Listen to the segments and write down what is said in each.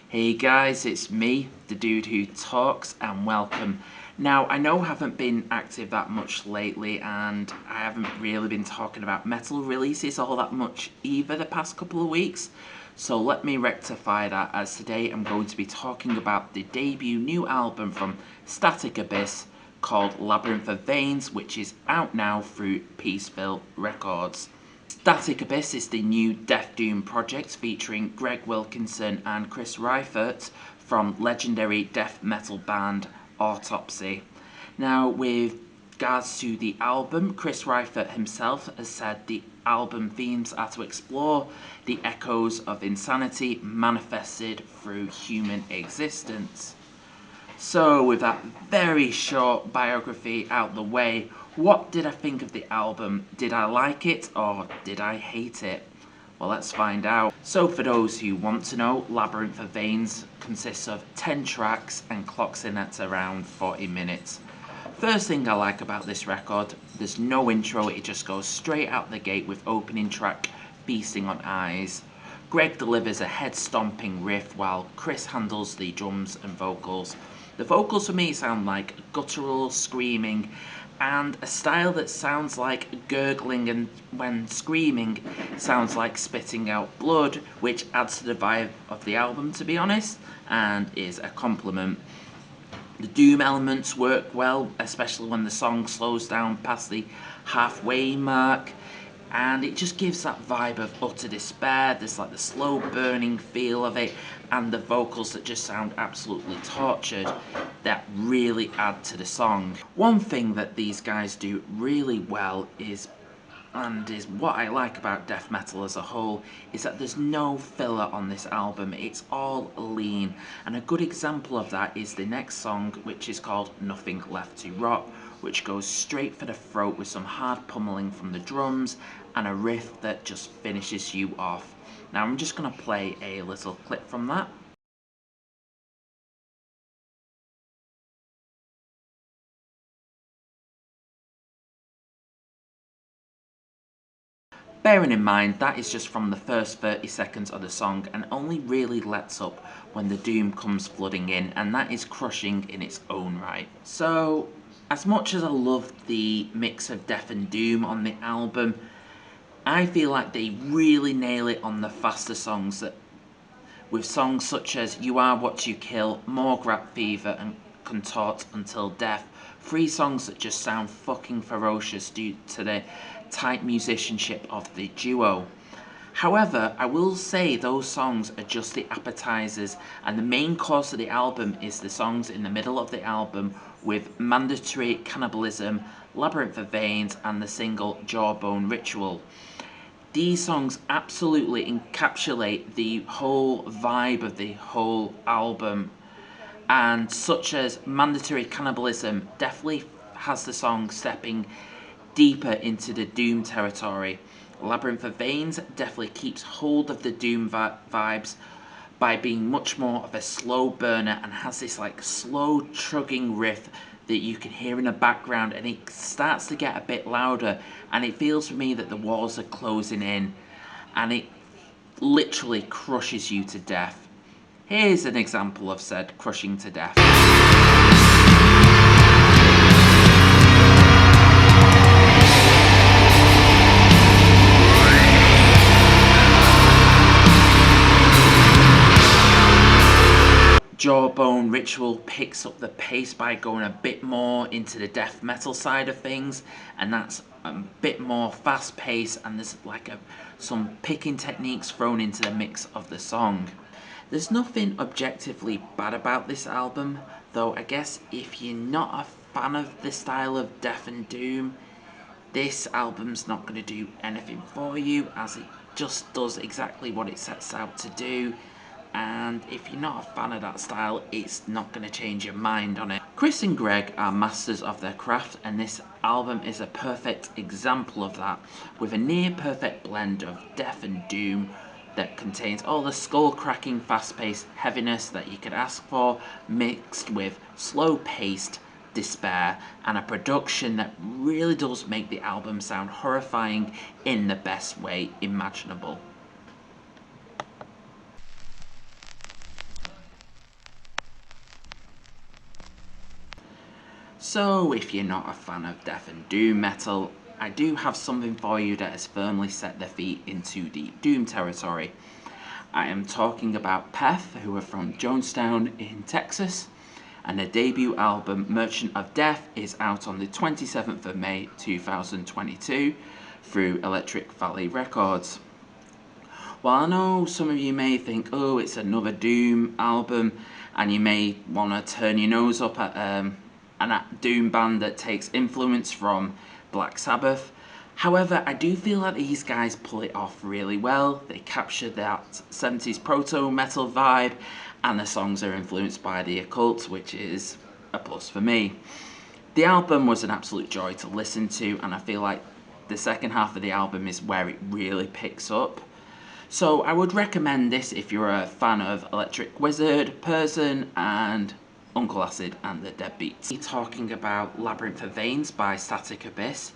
Hey guys, it's me, the dude who talks, and welcome. Now, I know I haven't been active that much lately, and I haven't really been talking about metal releases all that much either the past couple of weeks. So let me rectify that, as today I'm going to be talking about the debut new album from Static Abyss called Labyrinth of Veins, which is out now through Peaceville Records. Static Abyss is the new Death Doom project featuring Greg Wilkinson and Chris Reifert from legendary death metal band Autopsy. Now, with regards to the album, Chris Reifert himself has said the album themes are to explore the echoes of insanity manifested through human existence. So, with that very short biography out the way, what did I think of the album? Did I like it or did I hate it? Well, let's find out. So, for those who want to know, Labyrinth of Veins consists of 10 tracks and clocks in at around 40 minutes. First thing I like about this record, there's no intro, it just goes straight out the gate with opening track Feasting on Eyes. Greg delivers a head-stomping riff while Chris handles the drums and vocals. The vocals for me sound like guttural screaming and a style that sounds like gurgling, and when screaming sounds like spitting out blood, which adds to the vibe of the album, to be honest, and is a compliment. The doom elements work well, especially when the song slows down past the halfway mark, and it just gives that vibe of utter despair. There's like the slow burning feel of it, and the vocals that just sound absolutely tortured that really add to the song. One thing that these guys do really well is what I like about death metal as a whole, is that there's no filler on this album. It's all lean, and a good example of that is the next song, which is called Nothing Left to Rot, which goes straight for the throat with some hard pummeling from the drums and a riff that just finishes you off. Now I'm just going to play a little clip from that. Bearing in mind that is just from the first 30 seconds of the song and only really lets up when the doom comes flooding in, and that is crushing in its own right. So, as much as I loved the mix of death and doom on the album, I feel like they really nail it on the faster songs, with songs such as You Are What You Kill, Morgrap Fever and Contort Until Death. 3 songs that just sound fucking ferocious due to the tight musicianship of the duo. However, I will say those songs are just the appetizers, and the main course of the album is the songs in the middle of the album, with Mandatory Cannibalism, Labyrinth of Veins and the single Jawbone Ritual. These songs absolutely encapsulate the whole vibe of the whole album, and such as Mandatory Cannibalism definitely has the song stepping deeper into the doom territory. Labyrinth of Veins definitely keeps hold of the doom vibes by being much more of a slow burner and has this like slow chugging riff that you can hear in the background, and it starts to get a bit louder, and it feels for me that the walls are closing in and it literally crushes you to death. Here's an example of said crushing to death. Jawbone Ritual picks up the pace by going a bit more into the death metal side of things, and that's a bit more fast paced, and there's like some picking techniques thrown into the mix of the song. There's nothing objectively bad about this album, though I guess if you're not a fan of the style of death and doom, this album's not going to do anything for you, as it just does exactly what it sets out to do. And if you're not a fan of that style, it's not going to change your mind on it. Chris and Greg are masters of their craft, and this album is a perfect example of that, with a near perfect blend of death and doom that contains all the skull-cracking, fast-paced heaviness that you could ask for, mixed with slow-paced despair and a production that really does make the album sound horrifying in the best way imaginable. So if you're not a fan of death and doom metal, I do have something for you that has firmly set their feet into the doom territory. I am talking about Peth, who are from Jonestown in Texas, and their debut album Merchant of Death is out on the 27th of May 2022 through Electric Valley Records. While I know some of you may think, oh, it's another doom album, and you may want to turn your nose up at a doom band that takes influence from Black Sabbath. However, I do feel that these guys pull it off really well. They capture that 70s proto-metal vibe, and the songs are influenced by the occult, which is a plus for me. The album was an absolute joy to listen to, and I feel like the second half of the album is where it really picks up. So I would recommend this if you're a fan of Electric Wizard, Person, and Uncle Acid and the Deadbeats. Talking about Labyrinth of Veins by Static Abyss.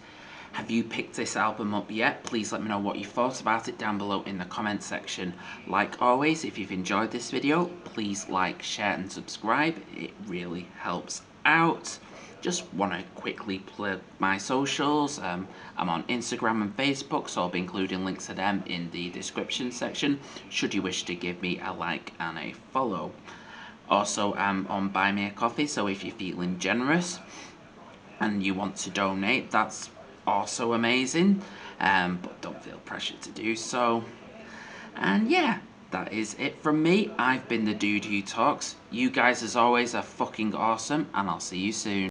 Have you picked this album up yet? Please let me know what you thought about it down below in the comment section. Like always, if you've enjoyed this video, please like, share and subscribe. It really helps out. Just want to quickly plug my socials. I'm on Instagram and Facebook, so I'll be including links to them in the description section should you wish to give me a like and a follow. Also, I'm on Buy Me a Coffee, so if you're feeling generous and you want to donate, that's also amazing, but don't feel pressured to do so. And yeah, that is it from me. I've been the dude who talks. You guys, as always, are fucking awesome, and I'll see you soon.